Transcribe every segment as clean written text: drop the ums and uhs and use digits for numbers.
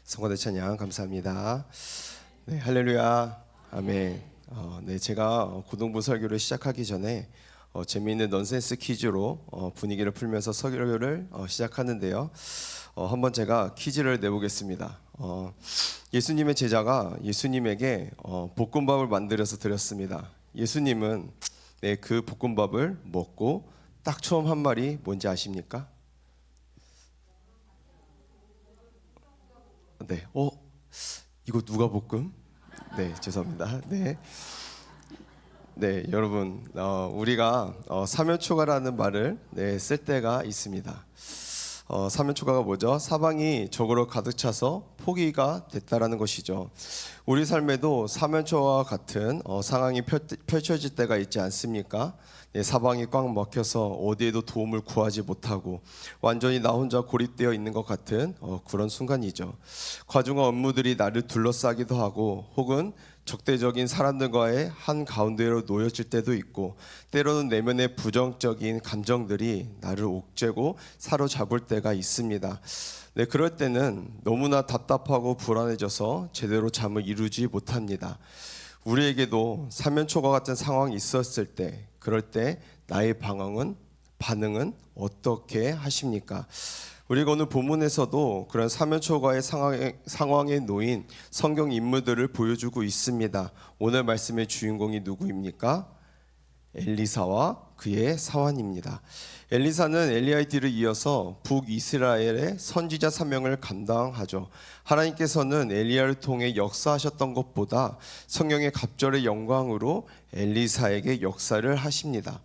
성화대 찬양 감사합니다. 네, 할렐루야, 아멘. 제가 고등부 설교를 시작하기 전에 재미있는 넌센스 퀴즈로 분위기를 풀면서 설교를 시작하는데요. 한번 제가 퀴즈를 내보겠습니다. 예수님의 제자가 예수님에게 볶음밥을 만들어서 드렸습니다. 예수님은 그 볶음밥을 먹고 딱 처음 한 말이 뭔지 아십니까? 네, 이거 누가 볶음? 네, 죄송합니다. 네, 여러분, 우리가 사면초가라는 말을 쓸 때가 있습니다. 사면초가가 뭐죠? 사방이 적으로 가득 차서 포기가 됐다라는 것이죠. 우리 삶에도 사면초와 같은 상황이 펼쳐질 때가 있지 않습니까? 사방이 꽉 막혀서 어디에도 도움을 구하지 못하고 완전히 나 혼자 고립되어 있는 것 같은 그런 순간이죠. 과중한 업무들이 나를 둘러싸기도 하고 혹은 적대적인 사람들과의 한 가운데로 놓여질 때도 있고 때로는 내면의 부정적인 감정들이 나를 옥죄고 사로잡을 때가 있습니다. 그럴 때는 너무나 답답하고 불안해져서 제대로 잠을 이루지 못합니다. 우리에게도 사면초가 같은 상황이 있었을 때, 그럴 때 나의 반응은 어떻게 하십니까? 우리가 오늘 본문에서도 그런 사면초가의 상황에 놓인 성경 인물들을 보여주고 있습니다. 오늘 말씀의 주인공이 누구입니까? 엘리사와 그의 사환입니다. 엘리사는 엘리야에게 이어서 북이스라엘의 선지자 사명을 감당하죠. 하나님께서는 엘리야를 통해 역사하셨던 것보다 성령의 갑절의 영광으로 엘리사에게 역사를 하십니다.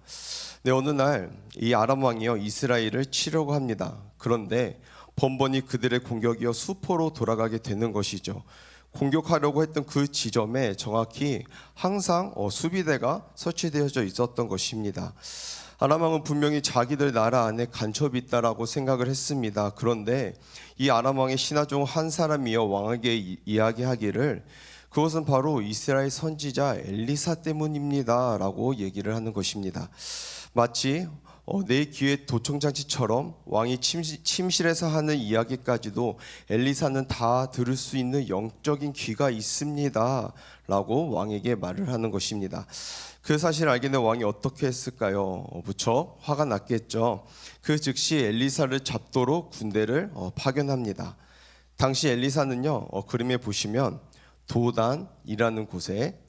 어느 날 이 아람 왕이요 이스라엘을 치려고 합니다. 그런데 번번이 그들의 공격이요 수포로 돌아가게 되는 것이죠. 공격하려고 했던 그 지점에 정확히 항상 수비대가 설치되어져 있었던 것입니다. 아람 왕은 분명히 자기들 나라 안에 간첩이 있다라고 생각을 했습니다. 그런데 이 아람 왕의 신하 중 한 사람이요 왕에게 이야기하기를 그것은 바로 이스라엘 선지자 엘리사 때문입니다 라고 얘기를 하는 것입니다. 마치 내 귀에 도청장치처럼 왕이 침실에서 하는 이야기까지도 엘리사는 다 들을 수 있는 영적인 귀가 있습니다 라고 왕에게 말을 하는 것입니다. 그 사실을 알게 된 왕이 어떻게 했을까요? 무척 화가 났겠죠. 그 즉시 엘리사를 잡도록 군대를 파견합니다. 당시 엘리사는요 그림에 보시면 도단이라는 곳에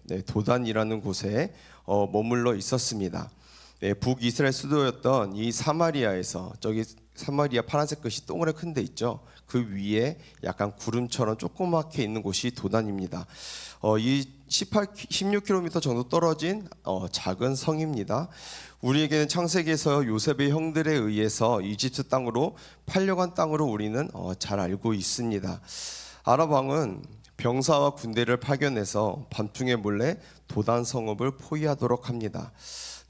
머물러 있었습니다. 북이스라엘 수도였던 이 사마리아에서, 저기 사마리아 파란색 것이 동그랗게 큰 데 있죠. 그 위에 약간 구름처럼 조그맣게 있는 곳이 도단입니다. 이 16km 정도 떨어진 작은 성입니다. 우리에게는 창세기에서 요셉의 형들에 의해서 이집트 땅으로 팔려간 땅으로 우리는 잘 알고 있습니다. 아람 왕은 병사와 군대를 파견해서 밤중에 몰래 도단 성읍을 포위하도록 합니다.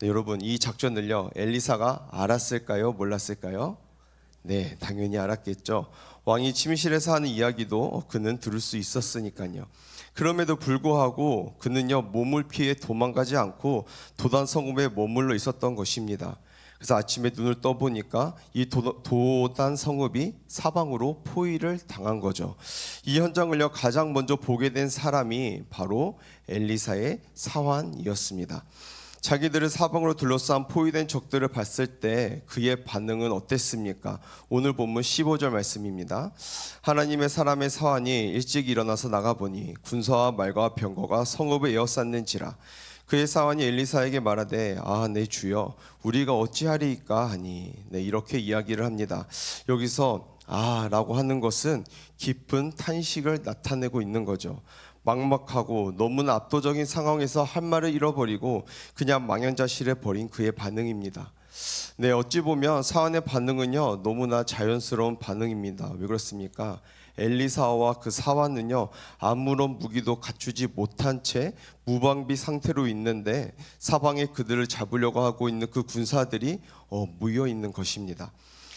여러분, 이 작전을요 엘리사가 알았을까요? 몰랐을까요? 네, 당연히 알았겠죠. 왕이 침실에서 하는 이야기도 그는 들을 수 있었으니까요. 그럼에도 불구하고 그는요 몸을 피해 도망가지 않고 도단 성읍에 머물러 있었던 것입니다. 그래서 아침에 눈을 떠보니까 이 도단 성읍이 사방으로 포위를 당한 거죠. 이 현장을요 가장 먼저 보게 된 사람이 바로 엘리사의 사환이었습니다. 자기들을 사방으로 둘러싼 포위된 적들을 봤을 때 그의 반응은 어땠습니까? 오늘 본문 15절 말씀입니다. 하나님의 사람의 사환이 일찍 일어나서 나가보니 군사와 말과 병거가 성읍을 에워쌌는지라. 그의 사환이 엘리사에게 말하되 내 주여 우리가 어찌하리이까 하니 이렇게 이야기를 합니다. 여기서 라고 하는 것은 깊은 탄식을 나타내고 있는 거죠. 막막하고 너무나 압도적인 상황에서 할 말을 잃어버리고 그냥 망연자실해 버린 그의 반응입니다. 어찌 보면 사안의 반응은요 너무나 자연스러운 반응입니다. 왜 그렇습니까? 엘리사와 그 사환은요 아무런 무기도 갖추지 못한 채 무방비 상태로 있는데 사방에 그들을 잡으려고 하고 있는 그 군사들이 모여 있는 것입니다.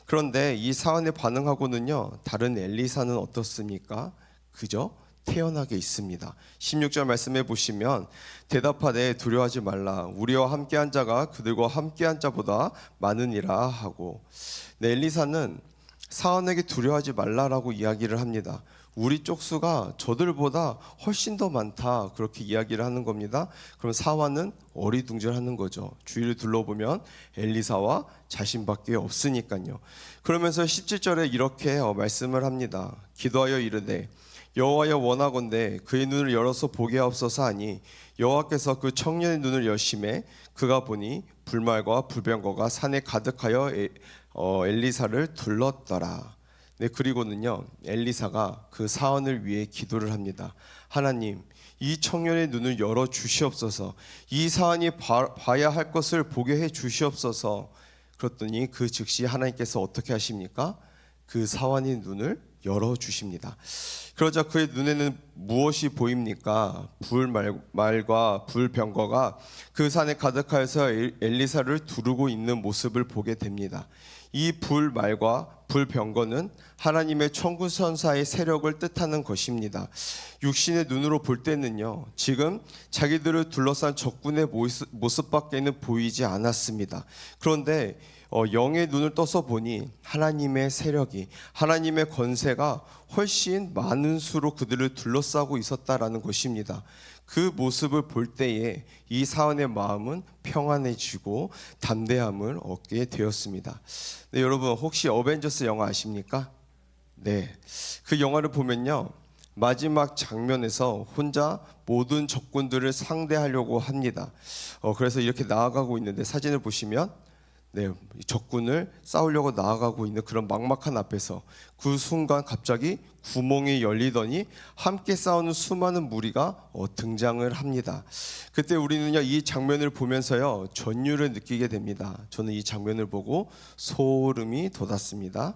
그런데 이 사환의 반응하고는요 다른 엘리사는 어떻습니까? 그저 태연하게 있습니다. 16절 말씀해 보시면 대답하되 두려워하지 말라 우리와 함께한 자가 그들과 함께한 자보다 많으니라 하고 엘리사는 사환에게 두려워하지 말라라고 이야기를 합니다. 우리 쪽수가 저들보다 훨씬 더 많다, 그렇게 이야기를 하는 겁니다. 그럼 사환은 어리둥절하는 거죠. 주위를 둘러보면 엘리사와 자신밖에 없으니까요. 그러면서 17절에 이렇게 말씀을 합니다. 기도하여 이르되 여호와여 원하건대 그의 눈을 열어서 보게 하옵소서 하니 여호와께서 그 청년의 눈을 여심해 그가 보니 불말과 불병거가 산에 가득하여 엘리사를 둘렀더라. 네, 그리고는요, 엘리사가 그 사원을 위해 기도를 합니다. 하나님, 이 청년의 눈을 열어 주시옵소서. 이 사원이 봐야 할 것을 보게 해 주시옵소서. 그랬더니 그 즉시 하나님께서 어떻게 하십니까? 그 사원의 눈을 열어 주십니다. 그러자 그의 눈에는 무엇이 보입니까? 불말과 불병거가 그 산에 가득하여서 엘리사를 두르고 있는 모습을 보게 됩니다. 이 불말과 불병거는 하나님의 천군천사의 세력을 뜻하는 것입니다. 육신의 눈으로 볼 때는요, 지금 자기들을 둘러싼 적군의 모습밖에는 보이지 않았습니다. 그런데 영의 눈을 떠서 보니 하나님의 세력이, 하나님의 권세가 훨씬 많은 수로 그들을 둘러싸고 있었다라는 것입니다. 그 모습을 볼 때에 이 사원의 마음은 평안해지고 담대함을 얻게 되었습니다. 네, 여러분 혹시 어벤져스 영화 아십니까? 네, 그 영화를 보면요, 마지막 장면에서 혼자 모든 적군들을 상대하려고 합니다. 그래서 이렇게 나아가고 있는데 사진을 보시면 네, 적군을 싸우려고 나아가고 있는 그런 막막한 앞에서 그 순간 갑자기 구멍이 열리더니 함께 싸우는 수많은 무리가 등장을 합니다. 그때 우리는요, 이 장면을 보면서요, 전율을 느끼게 됩니다. 저는 이 장면을 보고 소름이 돋았습니다.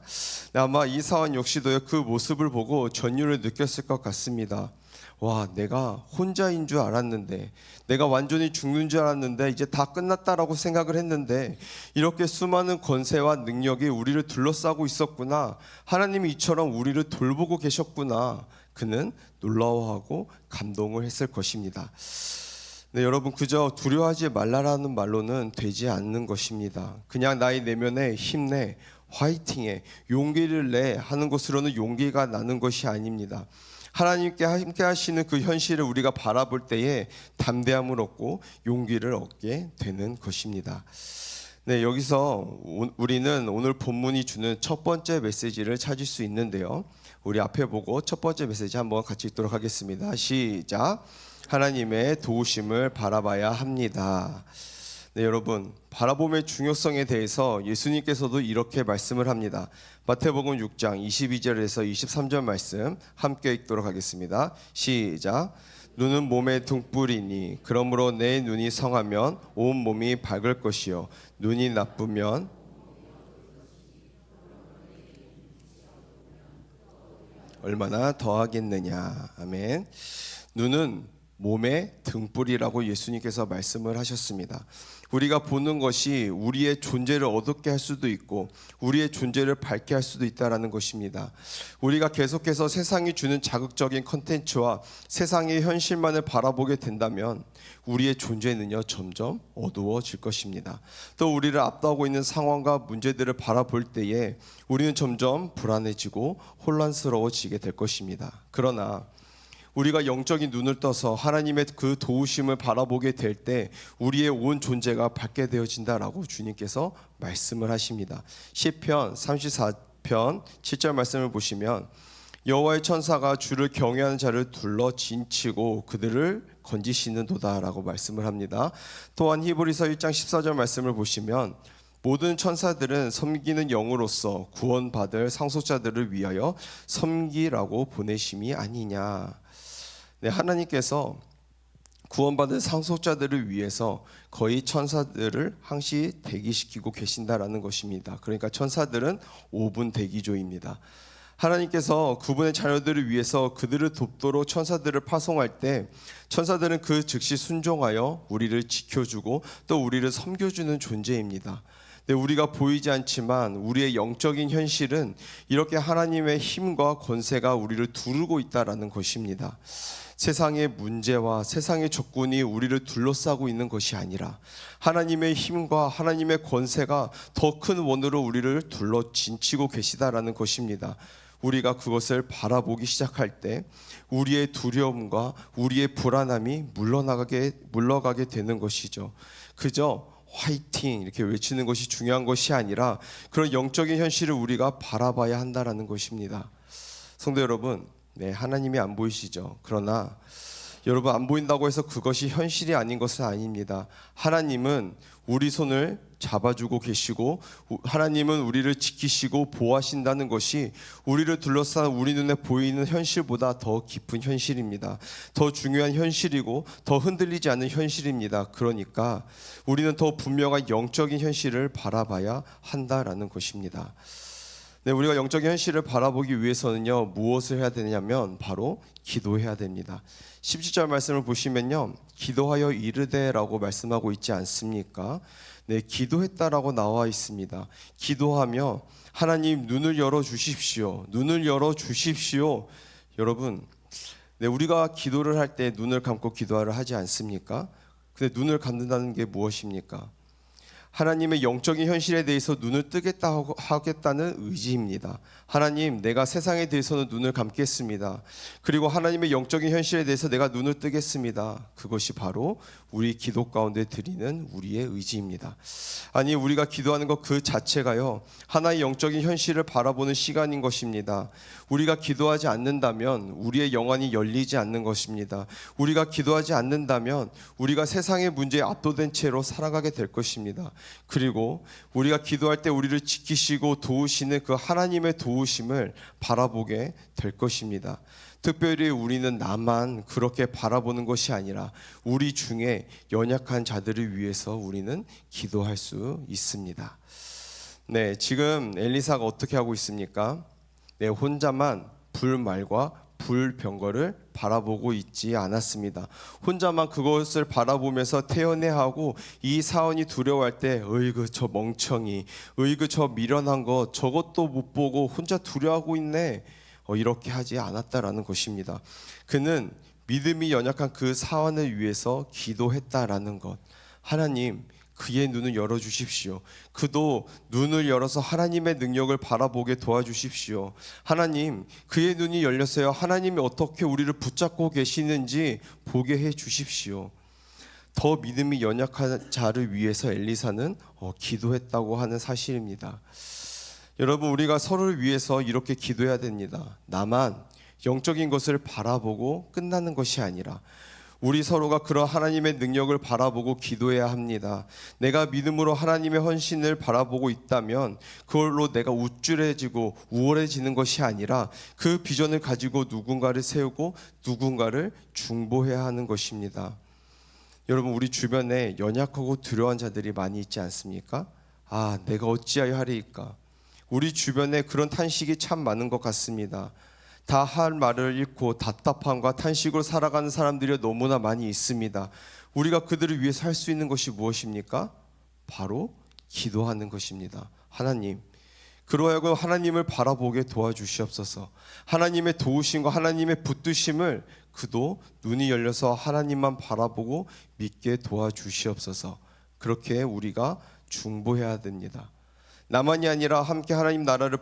아마 이 사원 역시도요, 그 모습을 보고 전율을 느꼈을 것 같습니다. 와, 내가 혼자인 줄 알았는데, 내가 완전히 죽는 줄 알았는데 이제 다 끝났다라고 생각을 했는데 이렇게 수많은 권세와 능력이 우리를 둘러싸고 있었구나. 하나님이 이처럼 우리를 돌보고 계셨구나. 그는 놀라워하고 감동을 했을 것입니다. 네, 여러분, 그저 두려워하지 말라라는 말로는 되지 않는 것입니다. 그냥 나의 내면에 힘내, 화이팅해, 용기를 내 하는 것으로는 용기가 나는 것이 아닙니다. 하나님께 함께 하시는 그 현실을 우리가 바라볼 때에 담대함을 얻고 용기를 얻게 되는 것입니다. 네, 여기서 우리는 오늘 본문이 주는 첫 번째 메시지를 찾을 수 있는데요, 우리 앞에 보고 첫 번째 메시지 한번 같이 읽도록 하겠습니다. 시작. 하나님의 도우심을 바라봐야 합니다. 네, 여러분, 바라봄의 중요성에 대해서 예수님께서도 이렇게 말씀을 합니다. 마태복음 6장 22절에서 23절 말씀 함께 읽도록 하겠습니다. 시작. 눈은 몸의 등불이니 그러므로 내 눈이 성하면 온 몸이 밝을 것이요 눈이 나쁘면 얼마나 더하겠느냐. 아멘. 눈은 몸의 등불이라고 예수님께서 말씀을 하셨습니다. 우리가 보는 것이 우리의 존재를 어둡게 할 수도 있고 우리의 존재를 밝게 할 수도 있다는 것입니다. 우리가 계속해서 세상이 주는 자극적인 컨텐츠와 세상의 현실만을 바라보게 된다면 우리의 존재는요, 점점 어두워질 것입니다. 또 우리를 압도하고 있는 상황과 문제들을 바라볼 때에 우리는 점점 불안해지고 혼란스러워지게 될 것입니다. 그러나 우리가 영적인 눈을 떠서 하나님의 그 도우심을 바라보게 될 때 우리의 온 존재가 밝게 되어진다라고 주님께서 말씀을 하십니다. 시편 34편 7절 말씀을 보시면 여호와의 천사가 주를 경외하는 자를 둘러 진치고 그들을 건지시는도다라고 말씀을 합니다. 또한 히브리서 1장 14절 말씀을 보시면 모든 천사들은 섬기는 영으로서 구원받을 상속자들을 위하여 섬기라고 보내심이 아니냐. 네, 하나님께서 구원받은 상속자들을 위해서 거의 천사들을 항시 대기시키고 계신다라는 것입니다. 그러니까 천사들은 5분 대기조입니다. 하나님께서 그분의 자녀들을 위해서 그들을 돕도록 천사들을 파송할 때 천사들은 그 즉시 순종하여 우리를 지켜주고 또 우리를 섬겨주는 존재입니다. 네, 우리가 보이지 않지만 우리의 영적인 현실은 이렇게 하나님의 힘과 권세가 우리를 두르고 있다라는 것입니다. 세상의 문제와 세상의 적군이 우리를 둘러싸고 있는 것이 아니라 하나님의 힘과 하나님의 권세가 더 큰 원으로 우리를 둘러 진치고 계시다라는 것입니다. 우리가 그것을 바라보기 시작할 때 우리의 두려움과 우리의 불안함이 물러가게 되는 것이죠. 그저 화이팅 이렇게 외치는 것이 중요한 것이 아니라 그런 영적인 현실을 우리가 바라봐야 한다라는 것입니다. 성도 여러분, 하나님이 안 보이시죠? 그러나 여러분, 안 보인다고 해서 그것이 현실이 아닌 것은 아닙니다. 하나님은 우리 손을 잡아주고 계시고 하나님은 우리를 지키시고 보호하신다는 것이 우리를 둘러싼 우리 눈에 보이는 현실보다 더 깊은 현실입니다. 더 중요한 현실이고 더 흔들리지 않는 현실입니다. 그러니까 우리는 더 분명한 영적인 현실을 바라봐야 한다라는 것입니다. 우리가 영적인 현실을 바라보기 위해서는요, 무엇을 해야 되냐면 바로 기도해야 됩니다. 17절 말씀을 보시면요, 기도하여 이르되라고 말씀하고 있지 않습니까? 기도했다라고 나와 있습니다. 기도하며 하나님 눈을 열어 주십시오. 눈을 열어 주십시오. 여러분, 우리가 기도를 할 때 눈을 감고 기도하려 하지 않습니까? 근데 눈을 감는다는 게 무엇입니까? 하나님의 영적인 현실에 대해서 눈을 뜨겠다 하겠다는 의지입니다. 하나님, 내가 세상에 대해서는 눈을 감겠습니다. 그리고 하나님의 영적인 현실에 대해서 내가 눈을 뜨겠습니다. 그것이 바로 우리 기도 가운데 드리는 우리의 의지입니다. 아니, 우리가 기도하는 것 그 자체가요, 하나의 영적인 현실을 바라보는 시간인 것입니다. 우리가 기도하지 않는다면 우리의 영안이 열리지 않는 것입니다. 우리가 기도하지 않는다면 우리가 세상의 문제에 압도된 채로 살아가게 될 것입니다. 그리고 우리가 기도할 때 우리를 지키시고 도우시는 그 하나님의 도우심을 바라보게 될 것입니다. 특별히 우리는 나만 그렇게 바라보는 것이 아니라 우리 중에 연약한 자들을 위해서 우리는 기도할 수 있습니다. 지금 엘리사가 어떻게 하고 있습니까? 혼자만 불말과 불병거를 바라보고 있지 않았습니다. 혼자만 그것을 바라보면서 태연해하고 이 사원이 두려워할 때 으이그 저 멍청이, 으이그 저 미련한 것, 저것도 못 보고 혼자 두려워하고 있네, 이렇게 하지 않았다라는 것입니다. 그는 믿음이 연약한 그 사원을 위해서 기도했다라는 것. 하나님, 그의 눈을 열어주십시오. 그도 눈을 열어서 하나님의 능력을 바라보게 도와주십시오. 하나님, 그의 눈이 열렸어요. 하나님이 어떻게 우리를 붙잡고 계시는지 보게 해주십시오. 더 믿음이 연약한 자를 위해서 엘리사는 기도했다고 하는 사실입니다. 여러분, 우리가 서로를 위해서 이렇게 기도해야 됩니다. 나만 영적인 것을 바라보고 끝나는 것이 아니라 우리 서로가 그런 하나님의 능력을 바라보고 기도해야 합니다. 내가 믿음으로 하나님의 헌신을 바라보고 있다면 그걸로 내가 우쭐해지고 우월해지는 것이 아니라 그 비전을 가지고 누군가를 세우고 누군가를 중보해야 하는 것입니다. 여러분, 우리 주변에 연약하고 두려운 자들이 많이 있지 않습니까? 내가 어찌하여 하리이까? 우리 주변에 그런 탄식이 참 많은 것 같습니다. 다 할 말을 잃고 답답함과 탄식으로 살아가는 사람들이 너무나 많이 있습니다. 우리가 그들을 위해서 할 수 있는 것이 무엇입니까? 바로 기도하는 것입니다. 하나님, 그러하여 하나님을 바라보게 도와주시옵소서. 하나님의 도우심과 하나님의 붙드심을 그도 눈이 열려서 하나님만 바라보고 믿게 도와주시옵소서. 그렇게 우리가 중보해야 됩니다. 나만이 아니라 함께 하나님 나라를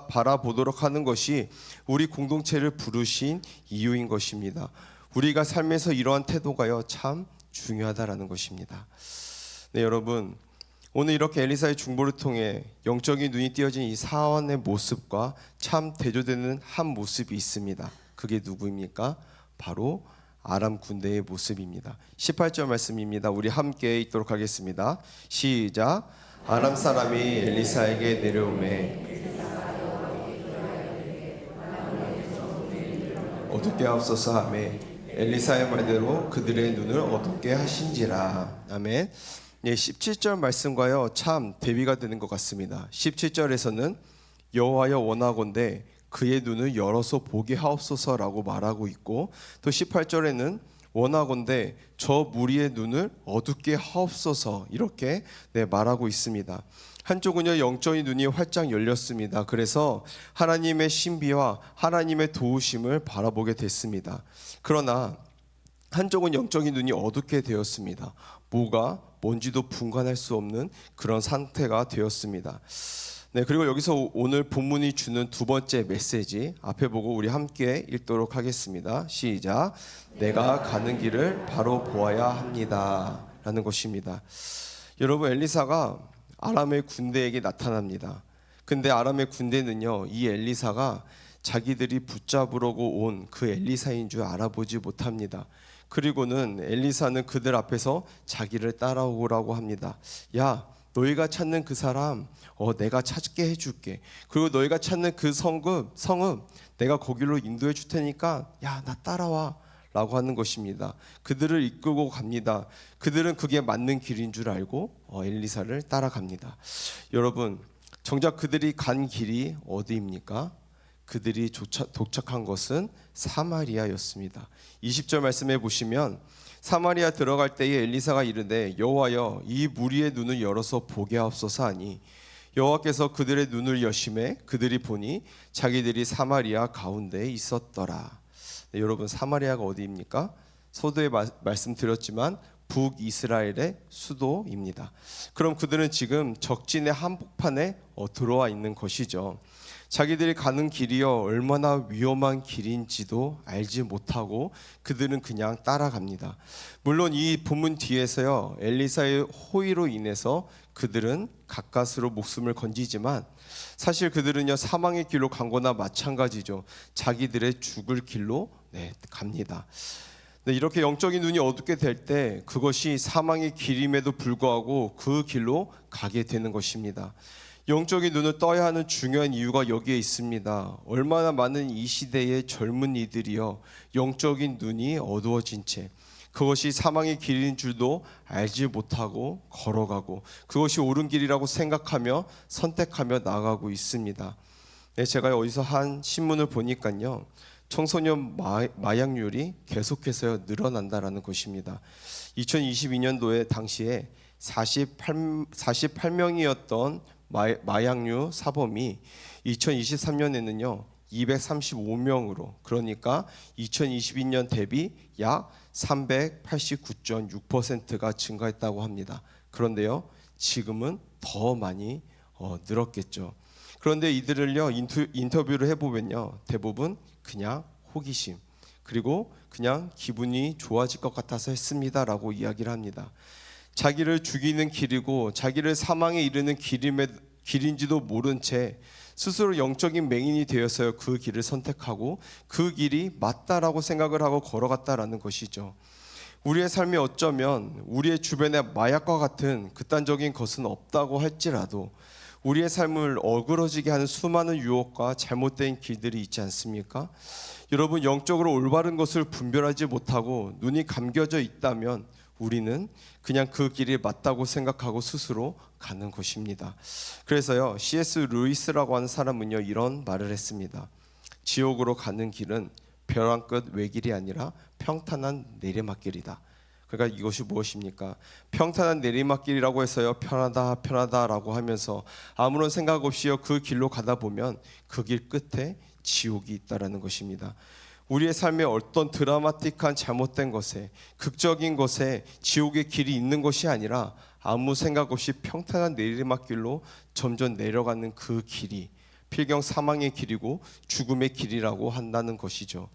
바라보도록 하는 것이 우리 공동체를 부르신 이유인 것입니다. 우리가 삶에서 이러한 태도가요, 참 중요하다라는 것입니다. 여러분, 오늘 이렇게 엘리사의 중보를 통해 영적인 눈이 띄어진 이 사원의 모습과 참 대조되는 한 모습이 있습니다. 그게 누구입니까? 바로 아람 군대의 모습입니다. 18절 말씀입니다. 우리 함께 읽도록 하겠습니다. 시작. 아람 사람이 엘리사에게 내려오매 어둡게 하옵소서 하매 엘리사의 말대로 그들의 눈을 어둡게 하신지라. 아멘. 17절 말씀과요 참 대비가 되는 것 같습니다. 17절에서는 여호와여 원하건대 그의 눈을 열어서 보게 하옵소서라고 말하고 있고, 또 18절에는 원하건대 저 무리의 눈을 어둡게 하옵소서 이렇게 말하고 있습니다. 한쪽은요 영적인 눈이 활짝 열렸습니다. 그래서 하나님의 신비와 하나님의 도우심을 바라보게 됐습니다. 그러나 한쪽은 영적인 눈이 어둡게 되었습니다. 뭐가 뭔지도 분간할 수 없는 그런 상태가 되었습니다. 네, 그리고 여기서 오늘 본문이 주는 두 번째 메시지 앞에 보고 우리 함께 읽도록 하겠습니다. 시작. 내가 가는 길을 바로 보아야 합니다. 라는 것입니다. 여러분, 엘리사가 아람의 군대에게 나타납니다. 근데 아람의 군대는요, 이 엘리사가 자기들이 붙잡으려고 온 그 엘리사인 줄 알아보지 못합니다. 그리고는 엘리사는 그들 앞에서 자기를 따라오라고 합니다. 야, 너희가 찾는 그 사람 내가 찾게 해줄게. 그리고 너희가 찾는 그 성읍 내가 거기로 인도해 줄 테니까 야, 나 따라와 라고 하는 것입니다. 그들을 이끌고 갑니다. 그들은 그게 맞는 길인 줄 알고 엘리사를 따라갑니다. 여러분, 정작 그들이 간 길이 어디입니까? 그들이 도착한 것은 사마리아였습니다. 20절 말씀해 보시면 사마리아 들어갈 때에 엘리사가 이르되 여호와여, 이 무리의 눈을 열어서 보게 하옵소서 하니 여호와께서 그들의 눈을 여심해 그들이 보니 자기들이 사마리아 가운데에 있었더라. 네, 여러분, 사마리아가 어디입니까? 서두에 말씀드렸지만 북이스라엘의 수도입니다. 그럼 그들은 지금 적진의 한복판에 들어와 있는 것이죠. 자기들이 가는 길이요 얼마나 위험한 길인지도 알지 못하고 그들은 그냥 따라갑니다. 물론 이 본문 뒤에서요, 엘리사의 호의로 인해서 그들은 가까스로 목숨을 건지지만 사실 그들은요 사망의 길로 간 거나 마찬가지죠. 자기들의 죽을 길로 갑니다. 네, 이렇게 영적인 눈이 어둡게 될 때 그것이 사망의 길임에도 불구하고 그 길로 가게 되는 것입니다. 영적인 눈을 떠야 하는 중요한 이유가 여기에 있습니다. 얼마나 많은 이 시대의 젊은이들이요 영적인 눈이 어두워진 채 그것이 사망의 길인 줄도 알지 못하고 걸어가고 그것이 옳은 길이라고 생각하며 선택하며 나아가고 있습니다. 네, 제가 어디서 한 신문을 보니까요, 청소년 마약률이 계속해서 늘어난다라는 것입니다. 2022년도에 당시에 48명이었던 마약류 사범이 2023년에는요 235명으로, 그러니까 2022년 대비 약 389.6%가 증가했다고 합니다. 그런데요 지금은 더 많이 늘었겠죠. 그런데 이들을요 인터뷰를 해보면요 대부분 그냥 호기심, 그리고 그냥 기분이 좋아질 것 같아서 했습니다라고 이야기를 합니다. 자기를 죽이는 길이고 자기를 사망에 이르는 길인지도 모른 채 스스로 영적인 맹인이 되어서 그 길을 선택하고 그 길이 맞다라고 생각을 하고 걸어갔다라는 것이죠. 우리의 삶이 어쩌면 우리의 주변에 마약과 같은 극단적인 것은 없다고 할지라도 우리의 삶을 어그러지게 하는 수많은 유혹과 잘못된 길들이 있지 않습니까? 여러분, 영적으로 올바른 것을 분별하지 못하고 눈이 감겨져 있다면 우리는 그냥 그 길이 맞다고 생각하고 스스로 가는 것입니다. 그래서요 C.S. 루이스라고 하는 사람은요 이런 말을 했습니다. 지옥으로 가는 길은 벼랑 끝 외길이 아니라 평탄한 내리막길이다. 그러니까 이것이 무엇입니까? 평탄한 내리막길이라고 해서요 편하다라고 하면서 아무런 생각 없이요 그 길로 가다 보면 그 길 끝에 지옥이 있다라는 것입니다. 우리의 삶에 어떤 드라마틱한 잘못된 것에, 극적인 것에 지옥의 길이 있는 것이 아니라 아무 생각 없이 평탄한 내리막길로 점점 내려가는 그 길이 필경 사망의 길이고 죽음의 길이라고 한다는 것이죠.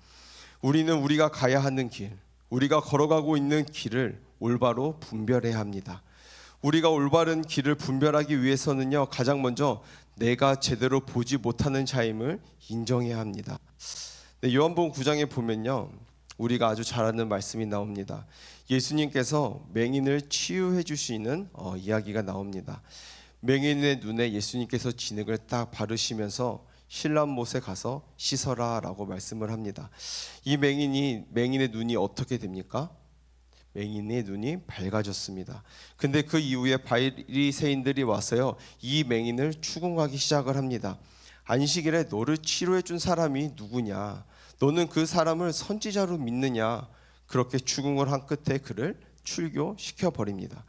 우리는 우리가 가야 하는 길, 우리가 걸어가고 있는 길을 올바로 분별해야 합니다. 우리가 올바른 길을 분별하기 위해서는요 가장 먼저 내가 제대로 보지 못하는 자임을 인정해야 합니다. 네, 요한복음 9장에 보면요 우리가 아주 잘 아는 말씀이 나옵니다. 예수님께서 맹인을 치유해 주시는 이야기가 나옵니다. 맹인의 눈에 예수님께서 진흙을 딱 바르시면서 실람못에 가서 씻어라 라고 말씀을 합니다. 이 맹인의 눈이 어떻게 됩니까? 맹인의 눈이 밝아졌습니다. 근데 그 이후에 바리새인들이 와서요 이 맹인을 추궁하기 시작을 합니다. 안식일에 너를 치료해 준 사람이 누구냐? 너는 그 사람을 선지자로 믿느냐? 그렇게 추궁을 한 끝에 그를 출교시켜 버립니다.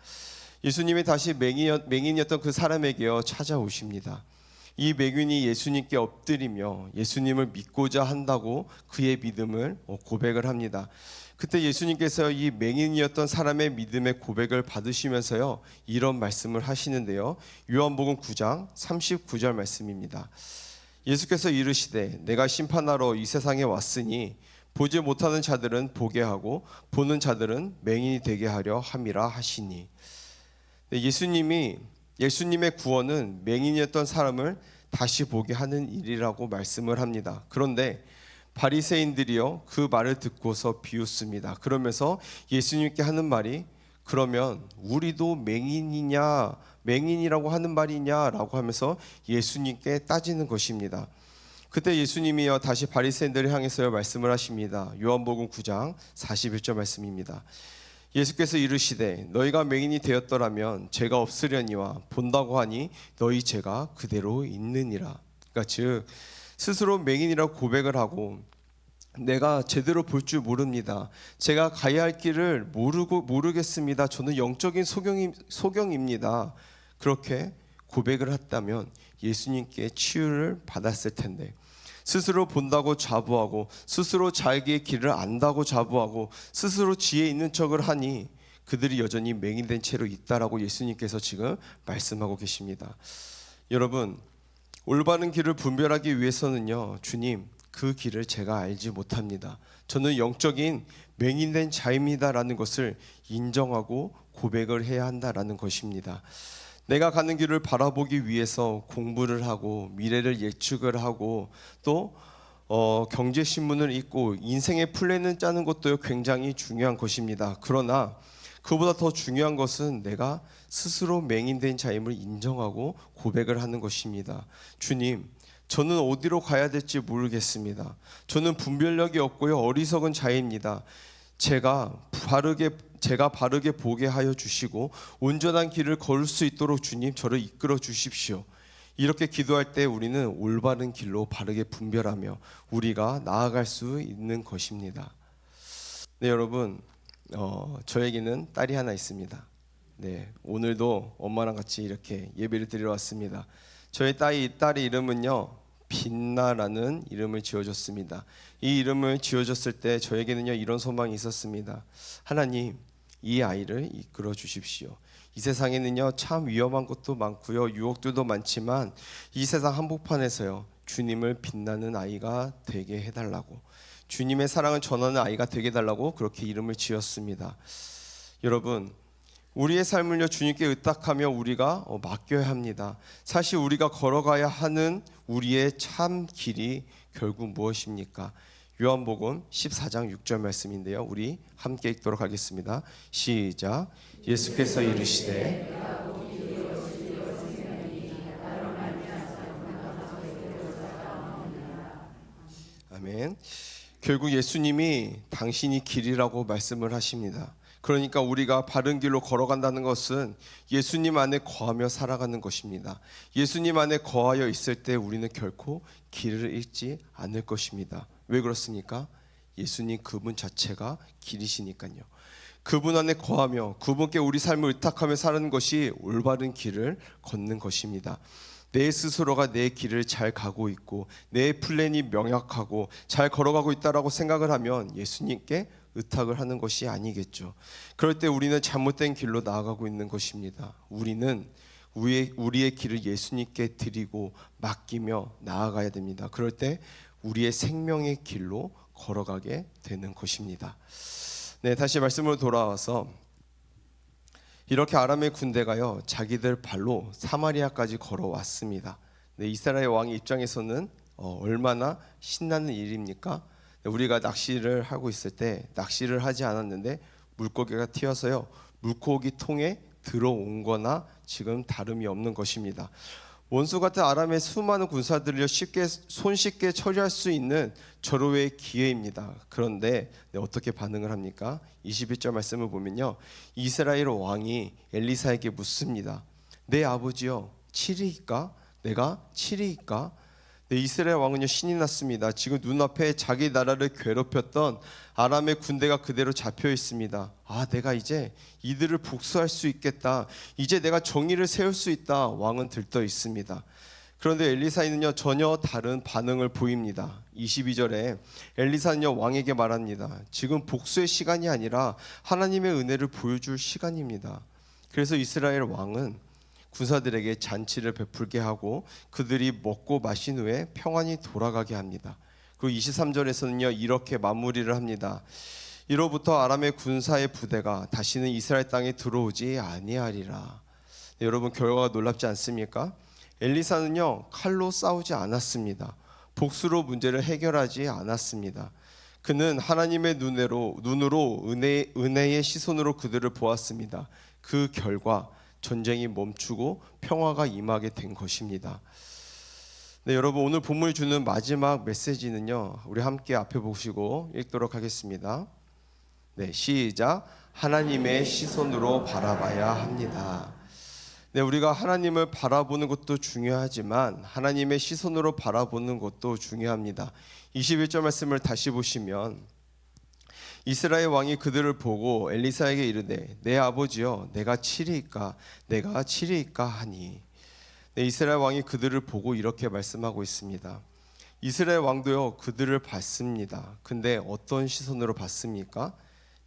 예수님이 다시 맹인이었던 그 사람에게요 찾아오십니다. 이 맹인이 예수님께 엎드리며 예수님을 믿고자 한다고 그의 믿음을 고백을 합니다. 그때 예수님께서 이 맹인이었던 사람의 믿음의 고백을 받으시면서요, 이런 말씀을 하시는데요. 요한복음 9장 39절 말씀입니다. 예수께서 이르시되 내가 심판하러 이 세상에 왔으니 보지 못하는 자들은 보게 하고 보는 자들은 맹인이 되게 하려 함이라 하시니. 예수님의 구원은 맹인이었던 사람을 다시 보게 하는 일이라고 말씀을 합니다. 그런데 바리새인들이요, 그 말을 듣고서 비웃습니다. 그러면서 예수님께 하는 말이, 그러면 우리도 맹인이라고 하는 말이냐라고 하면서 예수님께 따지는 것입니다. 그때 예수님이요 다시 바리새인들을 향해서 말씀을 하십니다. 요한복음 9장 41절 말씀입니다. 예수께서 이르시되 너희가 맹인이 되었더라면 죄가 없으려니와 본다고 하니 너희 죄가 그대로 있느니라. 그러니까 즉 스스로 맹인이라고 고백을 하고, 내가 제대로 볼 줄 모릅니다, 제가 가야 할 길을 모르겠습니다, 저는 영적인 소경입니다, 그렇게 고백을 했다면 예수님께 치유를 받았을 텐데, 스스로 본다고 자부하고 스스로 자기의 길을 안다고 자부하고 스스로 지혜 있는 척을 하니 그들이 여전히 맹인된 채로 있다라고 예수님께서 지금 말씀하고 계십니다. 여러분, 올바른 길을 분별하기 위해서는요, 주님, 그 길을 제가 알지 못합니다, 저는 영적인 맹인된 자입니다라는 것을 인정하고 고백을 해야 한다라는 것입니다. 내가 가는 길을 바라보기 위해서 공부를 하고 미래를 예측을 하고 또 경제신문을 읽고 인생의 플랜을 짜는 것도 굉장히 중요한 것입니다. 그러나 그보다 더 중요한 것은 내가 스스로 맹인된 자임을 인정하고 고백을 하는 것입니다. 주님, 저는 어디로 가야 될지 모르겠습니다. 저는 분별력이 없고요, 어리석은 자입니다. 제가 바르게 보게 하여 주시고 온전한 길을 걸을 수 있도록 주님, 저를 이끌어 주십시오. 이렇게 기도할 때 우리는 올바른 길로 바르게 분별하며 우리가 나아갈 수 있는 것입니다. 네, 여러분, 저에게는 딸이 하나 있습니다. 네, 오늘도 엄마랑 같이 이렇게 예배를 드리러 왔습니다. 저희 딸의 이름은요, 빛나라는 이름을 지어줬습니다. 이 이름을 지어줬을 때 저에게는요, 이런 소망이 있었습니다. 하나님, 이 아이를 이끌어 주십시오. 이 세상에는요, 참 위험한 것도 많고요, 유혹들도 많지만 이 세상 한복판에서요, 주님을 빛나는 아이가 되게 해달라고, 주님의 사랑을 전하는 아이가 되게 해달라고 그렇게 이름을 지었습니다. 여러분, 우리의 삶을요, 주님께 의탁하며 우리가 맡겨야 합니다. 사실 우리가 걸어가야 하는 우리의 참 길이 결국 무엇입니까? 요한복음 14장 6절 말씀인데요, 우리 함께 읽도록 하겠습니다. 시작. 예수께서 이르시되 아멘. 결국 예수님이 당신이 길이라고 말씀을 하십니다. 그러니까 우리가 바른 길로 걸어간다는 것은 예수님 안에 거하며 살아가는 것입니다. 예수님 안에 거하여 있을 때 우리는 결코 길을 잃지 않을 것입니다. 왜 그렇습니까? 예수님 그분 자체가 길이시니까요. 그분 안에 거하며 그분께 우리 삶을 의탁하며 사는 것이 올바른 길을 걷는 것입니다. 내 스스로가 내 길을 잘 가고 있고 내 플랜이 명확하고 잘 걸어가고 있다라고 생각을 하면 예수님께 의탁을 하는 것이 아니겠죠. 그럴 때 우리는 잘못된 길로 나아가고 있는 것입니다. 우리는 우리의 길을 예수님께 드리고 맡기며 나아가야 됩니다. 그럴 때 우리의 생명의 길로 걸어가게 되는 것입니다. 네, 다시 말씀으로 돌아와서 이렇게 아람의 군대가요, 자기들 발로 사마리아까지 걸어왔습니다. 네, 이스라엘 왕의 입장에서는 얼마나 신나는 일입니까? 우리가 낚시를 하고 있을 때 낚시를 하지 않았는데 물고기가 튀어서요, 물고기 통에 들어온 거나 지금 다름이 없는 것입니다. 원수 같은 아람의 수많은 군사들을 손쉽게 처리할 수 있는 절호의 기회입니다. 그런데 어떻게 반응을 합니까? 21절 말씀을 보면요, 이스라엘 왕이 엘리사에게 묻습니다. 내 아버지여, 7위일까? 내가 7위일까? 네, 이스라엘 왕은요, 신이 났습니다. 지금 눈앞에 자기 나라를 괴롭혔던 아람의 군대가 그대로 잡혀 있습니다. 아, 내가 이제 이들을 복수할 수 있겠다, 이제 내가 정의를 세울 수 있다. 왕은 들떠 있습니다. 그런데 엘리사는요 전혀 다른 반응을 보입니다. 22절에 엘리사는요 왕에게 말합니다. 지금 복수의 시간이 아니라 하나님의 은혜를 보여줄 시간입니다. 그래서 이스라엘 왕은 군사들에게 잔치를 베풀게 하고 그들이 먹고 마신 후에 평안히 돌아가게 합니다. 그리고 23절에서는요 이렇게 마무리를 합니다. 이로부터 아람의 군사의 부대가 다시는 이스라엘 땅에 들어오지 아니하리라. 네, 여러분 결과가 놀랍지 않습니까? 엘리사는요 칼로 싸우지 않았습니다. 복수로 문제를 해결하지 않았습니다. 그는 하나님의 눈으로 은혜의 시선으로 그들을 보았습니다. 그 결과 전쟁이 멈추고 평화가 임하게 된 것입니다. 네, 여러분 오늘 본문이 주는 마지막 메시지는요 우리 함께 앞에 보시고 읽도록 하겠습니다. 네, 시작. 하나님의 시선으로 바라봐야 합니다. 네, 우리가 하나님을 바라보는 것도 중요하지만 하나님의 시선으로 바라보는 것도 중요합니다. 21절 말씀을 다시 보시면 이스라엘 왕이 그들을 보고 엘리사에게 이르되 내 아버지여 내가 치리이까 하니. 네, 이스라엘 왕이 그들을 보고 이렇게 말씀하고 있습니다. 이스라엘 왕도요 그들을 봤습니다. 근데 어떤 시선으로 봤습니까?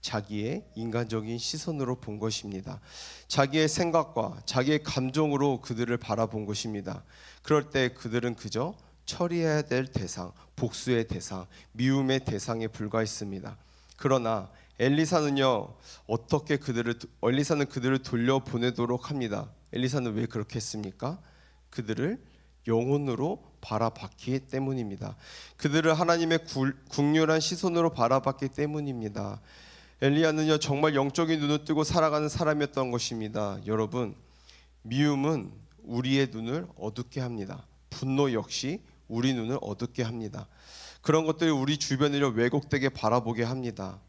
자기의 인간적인 시선으로 본 것입니다. 자기의 생각과 자기의 감정으로 그들을 바라본 것입니다. 그럴 때 그들은 그저 처리해야 될 대상, 복수의 대상, 미움의 대상에 불과했습니다. 그러나 엘리사는요 엘리사는 그들을 돌려보내도록 합니다. 엘리사는 왜 그렇게 했습니까? 그들을 영혼으로 바라봤기 때문입니다. 그들을 하나님의 국률한 시선으로 바라봤기 때문입니다. 엘리야는요 정말 영적인 눈을 뜨고 살아가는 사람이었던 것입니다. 여러분, 미움은 우리의 눈을 어둡게 합니다. 분노 역시 우리 눈을 어둡게 합니다. 그런 것들이 우리 주변을 왜곡되게 바라보게 합니다.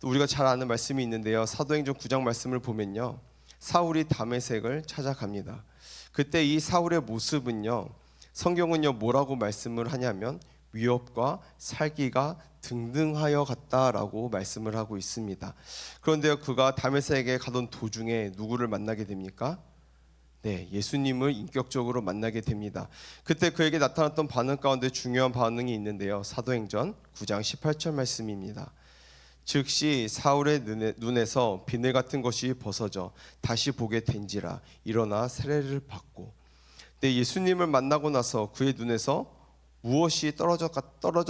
또 우리가 잘 아는 말씀이 있는데요, 사도행전 9장 말씀을 보면요, 사울이 다메섹을 찾아갑니다. 그때 이 사울의 모습은요, 성경은요 뭐라고 말씀을 하냐면 위협과 살기가 등등하여 갔다라고 말씀을 하고 있습니다. 그런데요 그가 다메섹에 가던 도중에 누구를 만나게 됩니까? 네, 예수님을 인격적으로 만나게 됩니다. 그때 그에게 나타났던 반응 가운데 중요한 반응이 있는데요, 사도행전 9장 18절 말씀입니다. 즉시 사울의 눈에서 비늘 같은 것이 벗어져 다시 보게 된지라 일어나 세례를 받고. 네, 예수님을 만나고 나서 그의 눈에서 무엇이 떨어져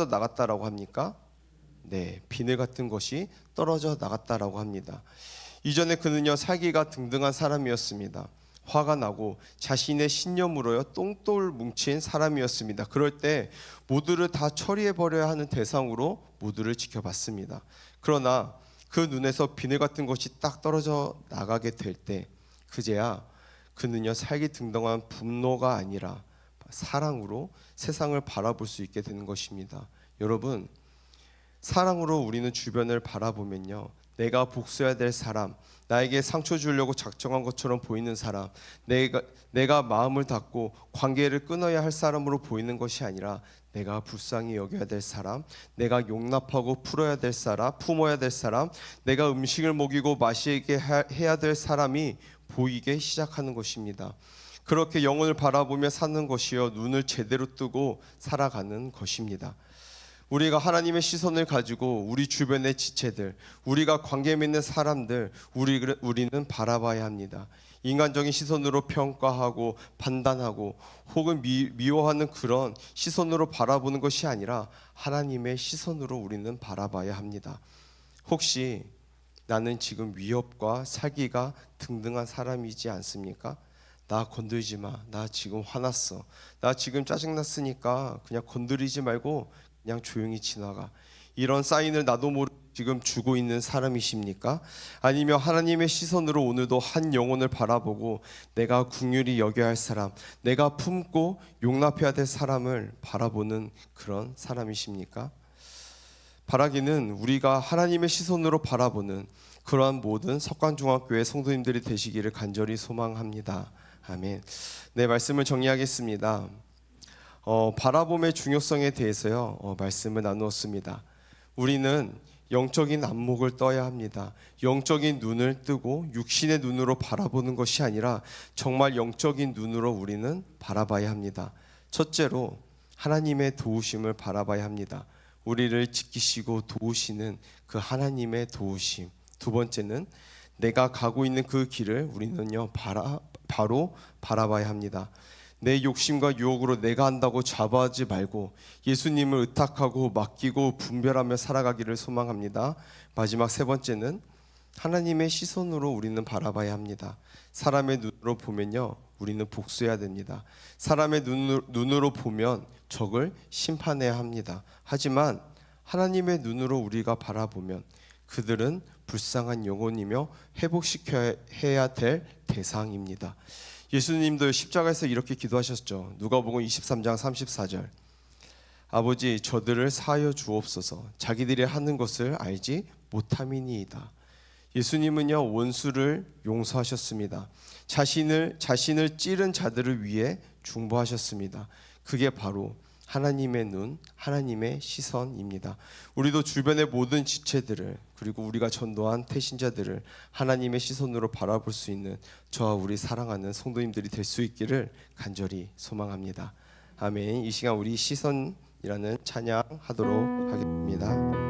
나갔다라고 합니까? 네, 비늘 같은 것이 떨어져 나갔다라고 합니다. 이전에 그는요 살기가 등등한 사람이었습니다. 화가 나고 자신의 신념으로요 똥돌 뭉친 사람이었습니다. 그럴 때 모두를 다 처리해버려야 하는 대상으로 모두를 지켜봤습니다. 그러나 그 눈에서 비늘 같은 것이 딱 떨어져 나가게 될 때 그제야 그는요 살기 등등한 분노가 아니라 사랑으로 세상을 바라볼 수 있게 되는 것입니다. 여러분, 사랑으로 우리는 주변을 바라보면요, 내가 복수해야 될 사람, 나에게 상처 주려고 작정한 것처럼 보이는 사람, 내가 마음을 닫고 관계를 끊어야 할 사람으로 보이는 것이 아니라 내가 불쌍히 여겨야 될 사람, 내가 용납하고 품어야 될 사람, 내가 음식을 먹이고 마시게 해야 될 사람이 보이게 시작하는 것입니다. 그렇게 영혼을 바라보며 사는 것이요, 눈을 제대로 뜨고 살아가는 것입니다. 우리가 하나님의 시선을 가지고 우리 주변의 지체들, 우리가 관계 맺는 사람들, 우리는 바라봐야 합니다. 인간적인 시선으로 평가하고 판단하고 혹은 미워하는 그런 시선으로 바라보는 것이 아니라 하나님의 시선으로 우리는 바라봐야 합니다. 혹시 나는 지금 위협과 사기가 등등한 사람이지 않습니까? 나 건들지 마. 나 지금 화났어. 나 지금 짜증났으니까 그냥 건드리지 말고 그냥 조용히 지나가. 이런 사인을 나도 모르게 지금 주고 있는 사람이십니까? 아니면 하나님의 시선으로 오늘도 한 영혼을 바라보고 내가 긍휼히 여겨야 할 사람, 내가 품고 용납해야 될 사람을 바라보는 그런 사람이십니까? 바라기는 우리가 하나님의 시선으로 바라보는 그러한 모든 석관중학교의 성도님들이 되시기를 간절히 소망합니다. 아멘. 네, 말씀을 정리하겠습니다. 바라봄의 중요성에 대해서요 말씀을 나누었습니다. 우리는 영적인 안목을 떠야 합니다. 영적인 눈을 뜨고 육신의 눈으로 바라보는 것이 아니라 정말 영적인 눈으로 우리는 바라봐야 합니다. 첫째로 하나님의 도우심을 바라봐야 합니다. 우리를 지키시고 도우시는 그 하나님의 도우심. 두 번째는 내가 가고 있는 그 길을 우리는요 바로 바라봐야 합니다. 내 욕심과 유혹으로 내가 한다고 좌보하지 말고 예수님을 의탁하고 맡기고 분별하며 살아가기를 소망합니다. 마지막 세 번째는 하나님의 시선으로 우리는 바라봐야 합니다. 사람의 눈으로 보면요 우리는 복수해야 됩니다. 사람의 눈으로 보면 적을 심판해야 합니다. 하지만 하나님의 눈으로 우리가 바라보면 그들은 불쌍한 영혼이며 회복시켜야 될 대상입니다. 예수님도 십자가에서 이렇게 기도하셨죠. 누가복음 23장 34절. 아버지 저들을 사하여 주옵소서. 자기들이 하는 것을 알지 못함이니이다. 예수님은요 원수를 용서하셨습니다. 자신을 찌른 자들을 위해 중보하셨습니다. 그게 바로 하나님의 눈, 하나님의 시선입니다. 우리도 주변의 모든 지체들을 그리고 우리가 전도한 태신자들을 하나님의 시선으로 바라볼 수 있는 저와 우리 사랑하는 성도님들이 될 수 있기를 간절히 소망합니다. 아멘. 이 시간 우리 시선이라는 찬양하도록 하겠습니다.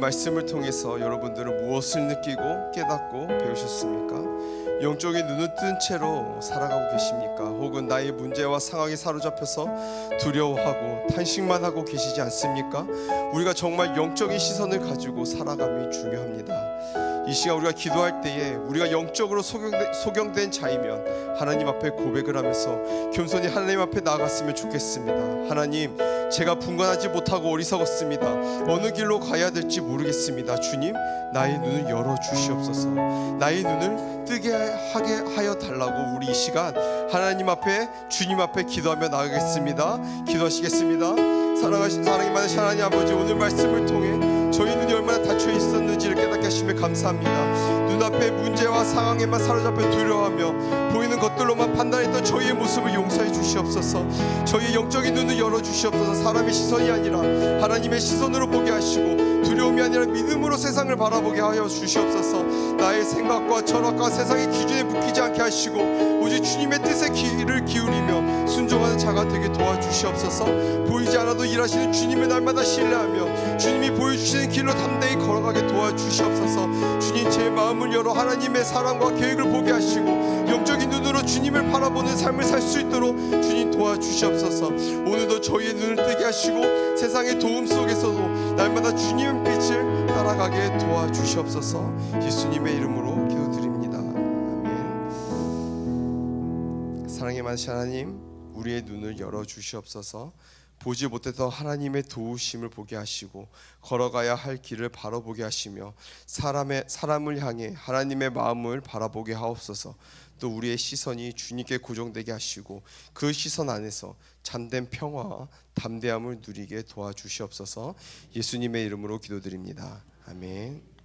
말씀을 통해서 여러분들은 무엇을 느끼고 깨닫고 배우셨습니까? 영적인 눈을 뜬 채로 살아가고 계십니까? 혹은 나의 문제와 상황에 사로잡혀서 두려워하고 탄식만 하고 계시지 않습니까? 우리가 정말 영적인 시선을 가지고 살아감이 중요합니다. 이 시간 우리가 기도할 때에 우리가 영적으로 소경된 자이면 하나님 앞에 고백을 하면서 겸손히 하나님 앞에 나아갔으면 좋겠습니다. 하나님, 제가 분간하지 못하고 어리석었습니다. 어느 길로 가야 될지 모르겠습니다. 주님, 나의 눈을 열어주시옵소서. 나의 눈을 뜨게 하게 하여 달라고 우리 이 시간 하나님 앞에, 주님 앞에 기도하며 나가겠습니다. 기도하시겠습니다. 사랑이 많으신 하나님 아버지, 오늘 말씀을 통해 저희 눈이 얼마나 닫혀 있었는지를 깨닫게 하시며 감사합니다. 눈앞에 문제와 상황에만 사로잡혀 두려워하며 보이는 보이는 것들로만 판단했던 저희의 모습을 용서해 주시옵소서. 저희의 영적인 눈을 열어 주시옵소서. 사람의 시선이 아니라 하나님의 시선으로 보게 하시고 두려움이 아니라 믿음으로 세상을 바라보게 하여 주시옵소서. 나의 생각과 철학과 세상의 기준에 묶이지 않게 하시고 오직 주님의 뜻에 귀를 기울이며 순종하는 자가 되게 도와주시옵소서. 보이지 않아도 일하시는 주님의 날마다 신뢰하며 주님이 보여주시는 길로 담대히 걸어가게 도와주시옵소서. 주님, 제 마음을 열어 하나님의 사랑과 계획을 보게 하시고 영적인 눈으로 주님을 바라보는 삶을 살 수 있도록 주님 도와주시옵소서. 오늘도 저희의 눈을 뜨게 하시고 세상의 도움 속에서도 날마다 주님의 빛을 따라가게 도와주시옵소서. 예수님의 이름으로 기도드립니다. 아멘. 사랑의 많으신 하나님, 우리의 눈을 열어주시옵소서. 보지 못했던 하나님의 도우심을 보게 하시고 걸어가야 할 길을 바라보게 하시며 사람을 향해 하나님의 마음을 바라보게 하옵소서. 또 우리의 시선이 주님께 고정되게 하시고 그 시선 안에서 참된 평화와 담대함을 누리게 도와주시옵소서. 예수님의 이름으로 기도드립니다. 아멘.